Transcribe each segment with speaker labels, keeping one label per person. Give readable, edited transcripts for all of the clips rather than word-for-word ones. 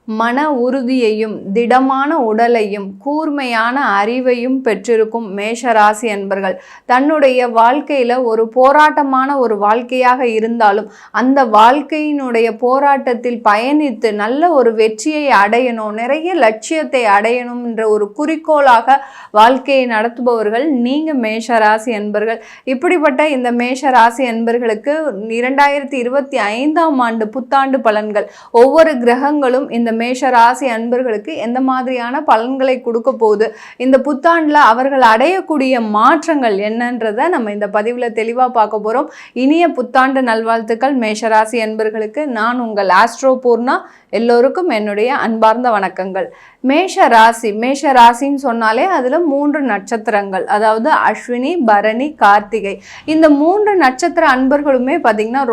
Speaker 1: மன உறுதியையும் திடமான உடலையும் கூர்மையான அறிவையும் பெற்றிருக்கும் மேஷராசி அன்பர்கள் தன்னுடைய வாழ்க்கையில ஒரு போராட்டமான ஒரு வாழ்க்கையாக இருந்தாலும் அந்த வாழ்க்கையினுடைய போராட்டத்தில் பயணித்து நல்ல ஒரு வெற்றியை அடையணும், நிறைய லட்சியத்தை அடையணும் என்ற ஒரு குறிக்கோளாக வாழ்க்கையை நடத்துபவர்கள் நீங்க மேஷராசி அன்பர்கள். இப்படிப்பட்ட இந்த மேஷராசி அன்பர்களுக்கு 2025ஆம் ஆண்டு புத்தாண்டு பலன்கள் ஒவ்வொரு கிரகங்களும் இந்த மேஷ ராசி அன்பர்களுக்கு எந்த மாதிரியான பலன்களை கொடுக்க போகுது, இந்த புத்தாண்டுல அவர்கள் அடையக்கூடிய மாற்றங்கள் என்னன்றதை நம்ம இந்த பதிவுல தெளிவா பார்க்க போறோம். இனிய புத்தாண்டு நல்வாழ்த்துக்கள் மேஷராசி அன்பர்களுக்கு. நான் உங்கள் ஆஸ்ட்ரோ பூர்ணா. எல்லோருக்கும் என்னுடைய அன்பார்ந்த வணக்கங்கள். மேஷராசின்னு சொன்னாலே அதுல 3 நட்சத்திரங்கள், அதாவது அஸ்வினி, பரணி, கார்த்திகை. இந்த 3 நட்சத்திர அன்பர்களுமே பார்த்தீங்கன்னா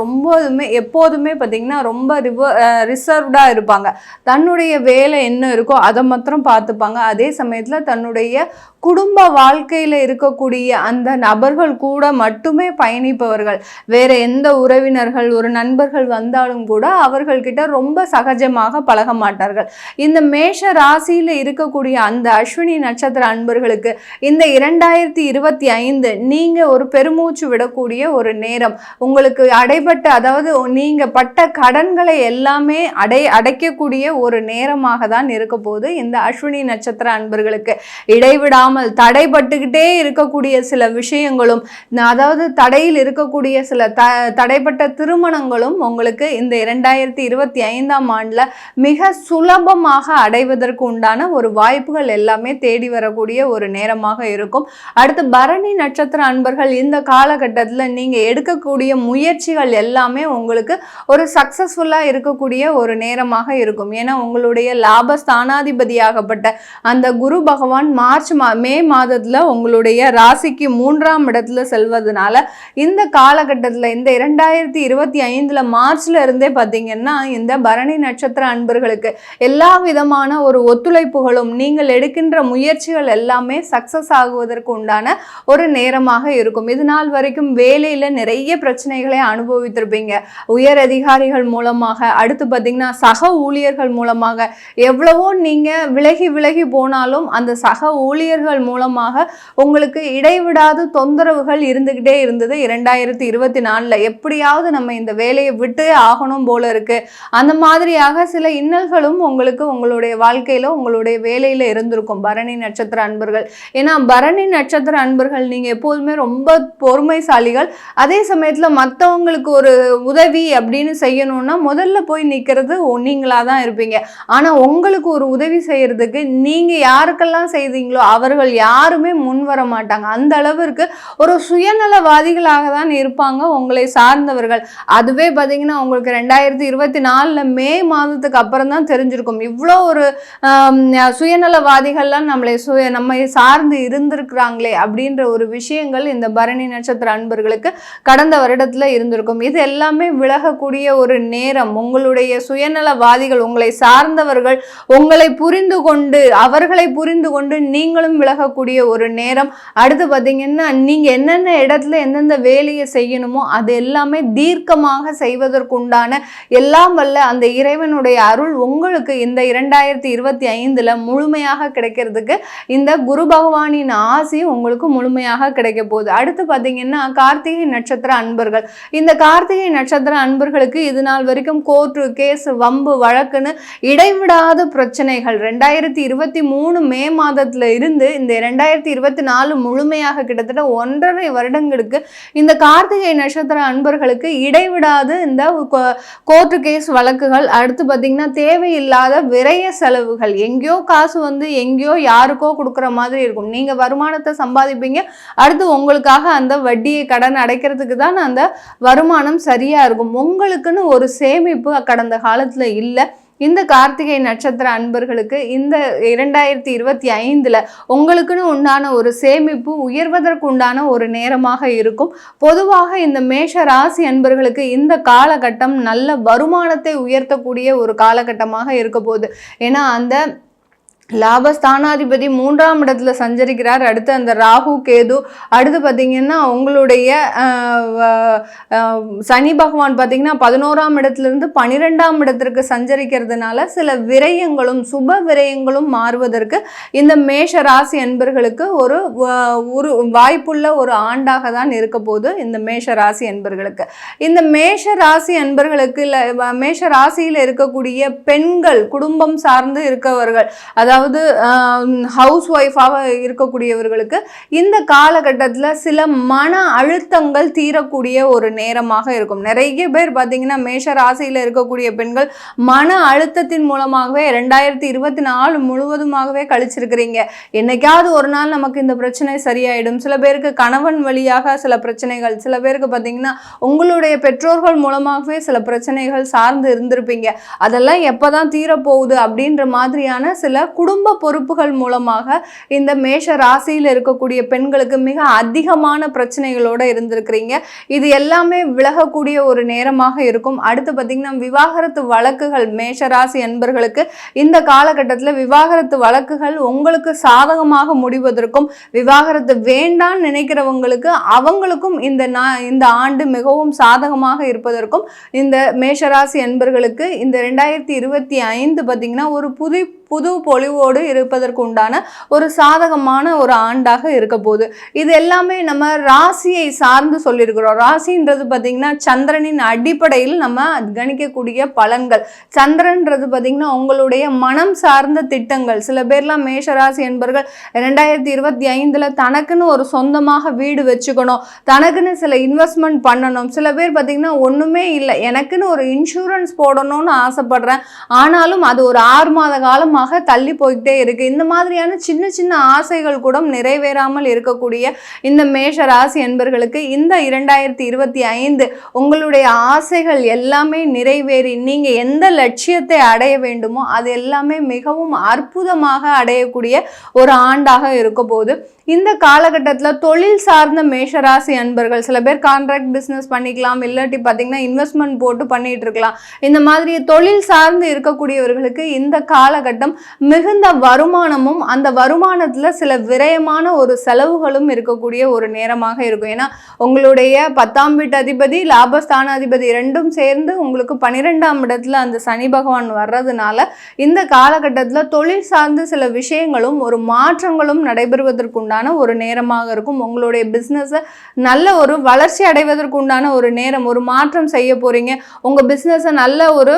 Speaker 1: எப்போதுமே பார்த்தீங்கன்னா ரொம்ப ரிசர்வ்டா இருப்பாங்க. தன்னுடைய வேலை என்ன இருக்கோ அதை மாத்திரம் பார்த்துப்பாங்க. அதே சமயத்துல தன்னுடைய குடும்ப வாழ்க்கையில இருக்கக்கூடிய அந்த நபர்கள் கூட மட்டுமே பயணிப்பவர்கள். வேற எந்த உறவினர்கள் ஒரு நண்பர்கள் வந்தாலும் கூட அவர்கள்கிட்ட ரொம்ப சகஜமாக பழக மாட்டார்கள். இந்த மேஷ ராசியில இருக்கக்கூடிய அந்த அஸ்வினி நட்சத்திர அன்பர்களுக்கு இந்த 2025 நீங்க ஒரு பெருமூச்சு விடக்கூடிய ஒரு நேரம். உங்களுக்கு அதாவது நீங்க பட்ட கடன்களை எல்லாமே அடைக்கக்கூடிய ஒரு நேரமாக தான் இருக்க போது இந்த அஸ்வினி நட்சத்திர அன்பர்களுக்கு. இடைவிடாமல் தடைபட்டுக்கிட்டே இருக்கக்கூடிய சில விஷயங்களும், அதாவது தடையில் இருக்கக்கூடிய சில தடைப்பட்ட திருமணங்களும் உங்களுக்கு இந்த 2025ஆம் ஆண்டுல மிக சுலபமாக அடைவதற்கு உண்டான ஒரு வாய்ப்புகள் எல்லாமே தேடி வரக்கூடிய ஒரு நேரமாக இருக்கும். அடுத்து பரணி நட்சத்திர அன்பர்கள் இந்த காலகட்டத்தில் நீங்க எடுக்கக்கூடிய முயற்சிகள் எல்லாமே உங்களுக்கு ஒரு சக்சஸ்ஃபுல்லா இருக்கக்கூடிய ஒரு நேரமாக இருக்கும். ஏன்னா உங்களுடைய லாபஸ்தானாதிபதியாகப்பட்ட அந்த குரு பகவான் மே மாதத்துல உங்களுடைய ராசிக்கு 3ஆம் இடத்துல செல்வதனால இந்த காலகட்டத்தில் இந்த 2025 மார்ச்ல இருந்தே பார்த்தீங்கன்னா இந்த பரணி நட்சத்திர அன்பர்களுக்கு எல்லா விதமான ஒரு ஒத்துழைப்புகளும் நீங்கள் எடுக்கின்ற முயற்சிகள் எல்லாமே சக்சஸ் ஆகுவதற்கு உண்டான ஒரு நேரமாக இருக்கும். இது நாள் வரைக்கும் வேலையில நிறைய பிரச்சனைகளை அனுபவித்திருப்பீங்க. உயர் அதிகாரிகள் மூலமாக, அடுத்து பார்த்தீங்கன்னா சக ஊழியர்கள் மூலமாக எவ்வளவோ நீங்க விலகி போனாலும் அந்த சக ஊழியர்கள் மூலமாக உங்களுக்கு இடைவிடாத தொந்தரவுகள் இருந்துகிட்டே இருந்தது. 2024 எப்படியாவது நம்ம இந்த வேலையை விட்டு ஆகணும் போல இருக்கு, அந்த மாதிரியாக சில இன்னல்களும் உங்களுக்கு உங்களுடைய வாழ்க்கையில உங்களுடைய வேலையில இருந்திருக்கும் பரணி நட்சத்திர அன்பர்கள். ஏன்னா பரணி நட்சத்திர அன்பர்கள் நீங்க எப்போதுமே ரொம்ப பொறுமைசாலிகள். அதே சமயத்துல மற்றவங்களுக்கு ஒரு உதவி அப்படின்னு செய்யணும்னா முதல்ல போய் நிக்கிறது நீங்களா தான் இருப்பீங்க. ஆனா உங்களுக்கு ஒரு உதவி செய்யறதுக்கு நீங்க யாருக்கெல்லாம் செய்தீங்களோ அவர்கள் யாருமே முன் வர மாட்டாங்க. அந்த அளவிற்கு ஒரு சுயநலவாதிகளாக தான் இருப்பாங்க உங்களை சார்ந்தவர்கள். அதுவே பார்த்தீங்கன்னா உங்களுக்கு 2024 மே மாதத்துக்கு அப்புறம் தான் தெரிஞ்சிருக்கும் இவ்வளோ ஒரு சுயநலவாதிகள்லாம் நம்மை சார்ந்து இருந்திருக்கிறாங்களே அப்படின்ற ஒரு விஷயங்கள் இந்த பரணி நட்சத்திர அன்பர்களுக்கு கடந்த வருடத்துல இருந்திருக்கும். இது எல்லாமே விலகக்கூடிய ஒரு நேரம். உங்களுடைய சுயநலவாதிகள், உங்களை சார்ந்தவர்கள் உங்களை புரிந்து கொண்டு அவர்களை புரிந்து கொண்டு நீங்களும் விலகக்கூடிய ஒரு நேரம். அடுத்து பார்த்தீங்கன்னா நீங்க என்னென்ன இடத்துல எந்தெந்த வேலையை செய்யணுமோ அது எல்லாமே தீர்க்கமாக செய்வதற்குண்டான எல்லாம் வல்ல அந்த இறைவனுடைய அருள் உங்களுக்கு இந்த 2025 முழுமையாக கிடைக்கிறதுக்கு இந்த குரு பகவானின் ஆசி உங்களுக்கு முழுமையாக கிடைக்க போகுது. அடுத்து பார்த்தீங்கன்னா கார்த்திகை நட்சத்திர அன்பர்கள். இந்த கார்த்திகை நட்சத்திர அன்பர்களுக்கு இது நாள் வரைக்கும் கோர்ட்டு கேஸ் வம்பு வழக்குன்னு இடைவிடாத பிரச்சனைகள் 2023 மே மாதத்துல இருந்து இந்த 2024 முழுமையாக கிட்டத்தட்ட 1.5 வருடங்களுக்கு இந்த கார்த்திகை நட்சத்திர அன்பர்களுக்கு இடைவிடாது இந்த கோர்ட்டு கேஸ் வழக்குகள், அடுத்து பார்த்தீங்கன்னா தேவையில்லாத விரைய செலவுகள், எங்கேயோ காசு வந்து எங்கேயோ யாருக்கோ கொடுக்குற மாதிரி இருக்கும். நீங்க வருமானத்தை சம்பாதிப்பீங்க, அடுத்து உங்களுக்காக அந்த வட்டியை கடன் அடைக்கிறதுக்கு தான் அந்த வருமானம் சரியா இருக்கும். உங்களுக்குன்னு ஒரு சேமிப்பு கடந்த காலத்துல இல்லை. இந்த கார்த்திகை நட்சத்திர அன்பர்களுக்கு இந்த 2025 உங்களுக்குன்னு உண்டான ஒரு சேமிப்பு உயர்வதற்கு உண்டான ஒரு நேரமாக இருக்கும். பொதுவாக இந்த மேஷ ராசி அன்பர்களுக்கு இந்த காலகட்டம் நல்ல வருமானத்தை உயர்த்தக்கூடிய ஒரு காலகட்டமாக இருக்க போகுது. ஏன்னா அந்த லாபஸ்தானாதிபதி 3ஆம் இடத்துல சஞ்சரிக்கிறார். அடுத்து அந்த ராகு கேது, அடுத்து பார்த்தீங்கன்னா உங்களுடைய சனி பகவான் பார்த்தீங்கன்னா 11ஆம் இடத்துலேருந்து 12ஆம் இடத்திற்கு சஞ்சரிக்கிறதுனால சில விரயங்களும் சுப விரயங்களும் மாறுவதற்கு இந்த மேஷ ராசி என்பர்களுக்கு ஒரு வாய்ப்புள்ள ஒரு ஆண்டாக தான் இருக்க போது இந்த மேஷ ராசி என்பர்களுக்கு. இந்த மேஷ ராசி என்பர்களுக்கு இல்லை மேஷ ராசியில் இருக்கக்கூடிய பெண்கள், குடும்பம் சார்ந்து இருக்கவர்கள், அதாவது ஹவுஸ் ஒய்ஃபாக இருக்கக்கூடியவர்களுக்கு இந்த காலகட்டத்தில் சில மன அழுத்தங்கள் தீரக்கூடிய ஒரு நேரமாக இருக்கும். நிறைய பேர் பார்த்தீங்கன்னா மேஷ ராசியில் இருக்கக்கூடிய பெண்கள் மன அழுத்தத்தின் மூலமாகவே 2024 முழுவதுமாகவே கழிச்சிருக்கிறீங்க. என்னைக்காவது ஒரு நாள் நமக்கு இந்த பிரச்சனை சரியாயிடும். சில பேருக்கு கணவன் வழியாக சில பிரச்சனைகள், சில பேருக்கு பார்த்தீங்கன்னா உங்களுடைய பெற்றோர்கள் மூலமாகவே சில பிரச்சனைகள் சார்ந்து இருந்திருப்பீங்க. அதெல்லாம் எப்போதான் தீரப்போகுது அப்படின்ற மாதிரியான சில குடும்ப பொறுப்புகள் மூலமாக இந்த மேஷ ராசியில் இருக்கக்கூடிய பெண்களுக்கு மிக அதிகமான பிரச்சனைகளோடு இருந்திருக்கிறீங்க. இது எல்லாமே விலகக்கூடிய ஒரு நேரமாக இருக்கும். அடுத்து பார்த்தீங்கன்னா விவாகரத்து வழக்குகள், மேஷ ராசி என்பர்களுக்கு இந்த காலகட்டத்தில் விவாகரத்து வழக்குகள் உங்களுக்கு சாதகமாக முடிவதற்கும், விவாகரத்து வேண்டான்னு நினைக்கிறவங்களுக்கு அவங்களுக்கும் இந்த ஆண்டு மிகவும் சாதகமாக இருப்பதற்கும் இந்த மேஷராசி என்பர்களுக்கு இந்த 2025 பார்த்தீங்கன்னா ஒரு புது பொலிவோடு இருப்பதற்கு உண்டான ஒரு சாதகமான ஒரு ஆண்டாக இருக்க போகுது. இது எல்லாமே நம்ம ராசியை சார்ந்து சொல்லியிருக்கிறோம். ராசின்றது பார்த்தீங்கன்னா சந்திரனின் அடிப்படையில் நம்ம கணிக்கக்கூடிய பலன்கள். சந்திரன்றது பார்த்தீங்கன்னா உங்களுடைய மனம் சார்ந்த திட்டங்கள். சில பேர்லாம் மேஷராசி என்பர்கள் 2025 தனக்குன்னு ஒரு சொந்தமாக வீடு வச்சுக்கணும், தனக்குன்னு சில இன்வெஸ்ட்மெண்ட் பண்ணணும். சில பேர் பார்த்தீங்கன்னா ஒன்றுமே இல்லை, எனக்குன்னு ஒரு இன்சூரன்ஸ் போடணும்னு ஆசைப்படுறேன், ஆனாலும் அது ஒரு 6 மாத காலமாக தள்ளி போய்கிட்டே இருக்கு. இந்த மாதிரியான சின்ன சின்ன ஆசைகள் கூட நிறைவேறாமல் இருக்கக்கூடிய இந்த மேஷ ராசி என்பர்களுக்கு இந்த 2025 உங்களுடைய ஆசைகள் எல்லாமே நிறைவேறி நீங்க எந்த லட்சியத்தை அடைய வேண்டுமோ அது எல்லாமே மிகவும் அற்புதமாக அடையக்கூடிய ஒரு ஆண்டாக இருக்க போது. இந்த காலகட்டத்தில் தொழில் சார்ந்த மேஷராசி அன்பர்கள், சில பேர் கான்ட்ராக்ட் பிஸ்னஸ் பண்ணிக்கலாம், இல்லாட்டி பார்த்தீங்கன்னா இன்வெஸ்ட்மெண்ட் போட்டு பண்ணிட்டு இருக்கலாம். இந்த மாதிரி தொழில் சார்ந்து இருக்கக்கூடியவர்களுக்கு இந்த காலகட்டம் மிகுந்த வருமானமும் அந்த வருமானத்தில் சில விரயமான ஒரு செலவுகளும் இருக்கக்கூடிய ஒரு நேரமாக இருக்கும். ஏன்னா உங்களுடைய 10ஆம் வீட்டு அதிபதி லாபஸ்தான அதிபதி ரெண்டும் சேர்ந்து உங்களுக்கு 12ஆம் இடத்துல அந்த சனி பகவான் வர்றதுனால இந்த காலகட்டத்தில் தொழில் சார்ந்து சில விஷயங்களும் ஒரு மாற்றங்களும் நடைபெறுவதற்கு ஒரு நேரமாக இருக்கும். உங்களுடைய பிசினஸ் நல்ல ஒரு வளர்ச்சி அடைவதற்கு உண்டான ஒரு நேரம், ஒரு மாற்றம் செய்ய போறீங்க. உங்க பிசினஸ் நல்ல ஒரு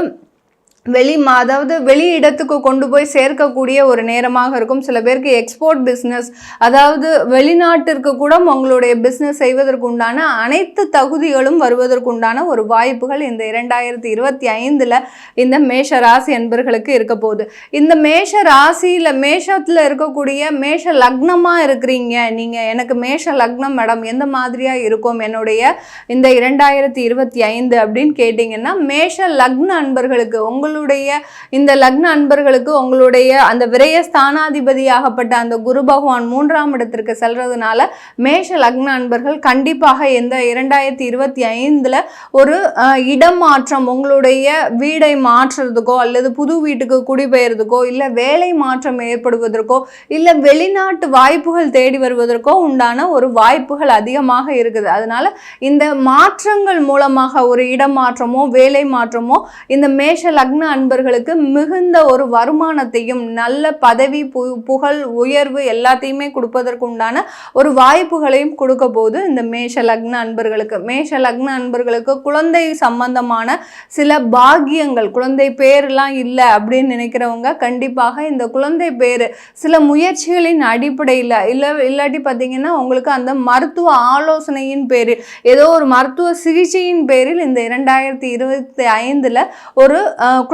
Speaker 1: அதாவது வெளி இடத்துக்கு கொண்டு போய் சேர்க்கக்கூடிய ஒரு நேரமாக இருக்கும். சில பேருக்கு எக்ஸ்போர்ட் பிஸ்னஸ், அதாவது வெளிநாட்டிற்கு கூட உங்களுடைய பிஸ்னஸ் செய்வதற்கு உண்டான அனைத்து தகுதிகளும் வருவதற்கு உண்டான ஒரு வாய்ப்புகள் இந்த 2025 இந்த மேஷ ராசி என்பர்களுக்கு இருக்க போகுது. இந்த மேஷ ராசியில் மேஷத்தில் இருக்கக்கூடிய மேஷ லக்னமாக இருக்கிறீங்க நீங்க, எனக்கு மேஷ லக்னம் மேடம் எந்த மாதிரியா இருக்கும் என்னுடைய இந்த 2025 அப்படின்னு கேட்டீங்கன்னா, மேஷ லக்ன அன்பர்களுக்கு இந்த லக்ன அன்பர்களுக்கு உங்களுடைய அந்த விரய ஸ்தானாதிபதியாகப்பட்ட அந்த குரு பகவான் 3ஆம் இடத்திற்கு செல்றதுனால மேஷ லக்ன அன்பர்கள் கண்டிப்பாக இந்த 2025 ஒரு இடம் மாற்றம், உங்களுடைய வீடை மாற்றுறதுக்கோ அல்லது புது வீட்டுக்கு குடிபெயர்றதுக்கோ இல்லை வேலை மாற்றம் ஏற்படுவதற்கோ இல்லை வெளிநாட்டு வாய்ப்புகள் தேடி வருவதற்கோ உண்டான ஒரு வாய்ப்புகள் அதிகமாக இருக்குது. அதனால இந்த மாற்றங்கள் மூலமாக ஒரு இடம் மாற்றமோ வேலை மாற்றமோ இந்த மேஷ லக்ன அன்பர்களுக்கு மிகுந்த ஒரு வருமானத்தையும் நல்ல பதவி புகழ் உயர்வு எல்லாத்தையுமே கொடுப்பதற்கு உண்டான ஒரு வாய்ப்புகளையும் கொடுக்க போது இந்த மேஷ லக்ன அன்பர்களுக்கு. மேஷ லக்ன அன்பர்களுக்கு குழந்தை சம்பந்தமான சில பாக்கியங்கள், குழந்தை பேர்லாம் இல்லை அப்படின்னு நினைக்கிறவங்க கண்டிப்பாக இந்த குழந்தை பேர் சில முயற்சிகளின் அடிப்படையில் இல்லாட்டி பார்த்தீங்கன்னா உங்களுக்கு அந்த மருத்துவ ஆலோசனையின் பேரில் ஏதோ ஒரு மருத்துவ சிகிச்சையின் பேரில் இந்த 2025 ஒரு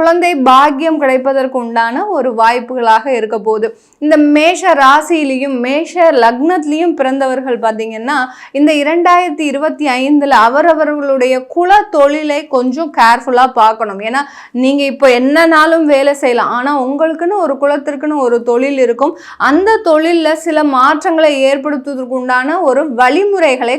Speaker 1: குழந்தை பாக்கியம் கிடைப்பதற்கு உண்டான ஒரு வாய்ப்புகளாக இருக்க போகுது. இந்த மேஷ ராசியிலையும் மேஷ லக்னத்திலையும் பிறந்தவர்கள் பார்த்தீங்கன்னா இந்த 2025 அவரவர்களுடைய குல தொழிலை கொஞ்சம் கேர்ஃபுல்லாக பார்க்கணும். ஏன்னா நீங்கள் இப்போ என்னன்னாலும் வேலை செய்யலாம், ஆனால் உங்களுக்குன்னு ஒரு குலத்திற்குன்னு ஒரு தொழில் இருக்கும். அந்த தொழிலில் சில மாற்றங்களை ஏற்படுத்துவதற்கு உண்டான ஒரு வழிமுறைகளை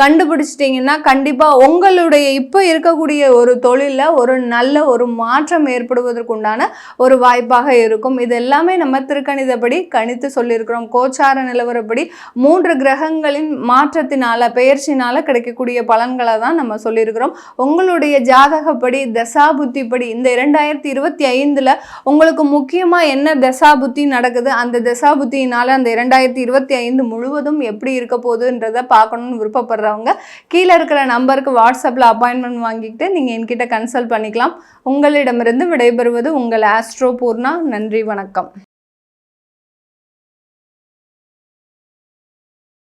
Speaker 1: கண்டுபிடிச்சிட்டிங்கன்னா கண்டிப்பாக உங்களுடைய இப்போ இருக்கக்கூடிய ஒரு தொழிலில் ஒரு நல்ல ஒரு மாற்றம் ஏற்படுவதற்குண்டான ஒரு வாய்ப்பாக இருக்கும். இது எல்லாமே நம்ம திருக்கணிதப்படி கணித்து சொல்லியிருக்கிறோம். கோச்சார நிலவரப்படி 3 கிரகங்களின் மாற்றத்தினால பெயர்ச்சினால கிடைக்கக்கூடிய பலன்களை தான் நம்ம சொல்லியிருக்கிறோம். உங்களுடைய ஜாதகப்படி தசாபுத்திப்படி இந்த 2025ல் உங்களுக்கு முக்கியமாக என்ன தசாபுத்தி நடக்குது, அந்த தசாபுத்தியினால அந்த 2025 முழுவதும் எப்படி இருக்க போகுதுன்றதை பார்க்கணும்னு விருப்பப்படுறவங்க கீழே இருக்கிற நம்பருக்கு வாட்ஸ்அப்பில் அப்பாயின்மெண்ட் வாங்கிக்கிட்டு நீங்கள் என்கிட்ட கன்சல்ட் பண்ணிக்கலாம். உங்களிடமிருந்து விடைபெறுவது உங்கள் ஆஸ்ட்ரோ பூர்ணா. நன்றி, வணக்கம்.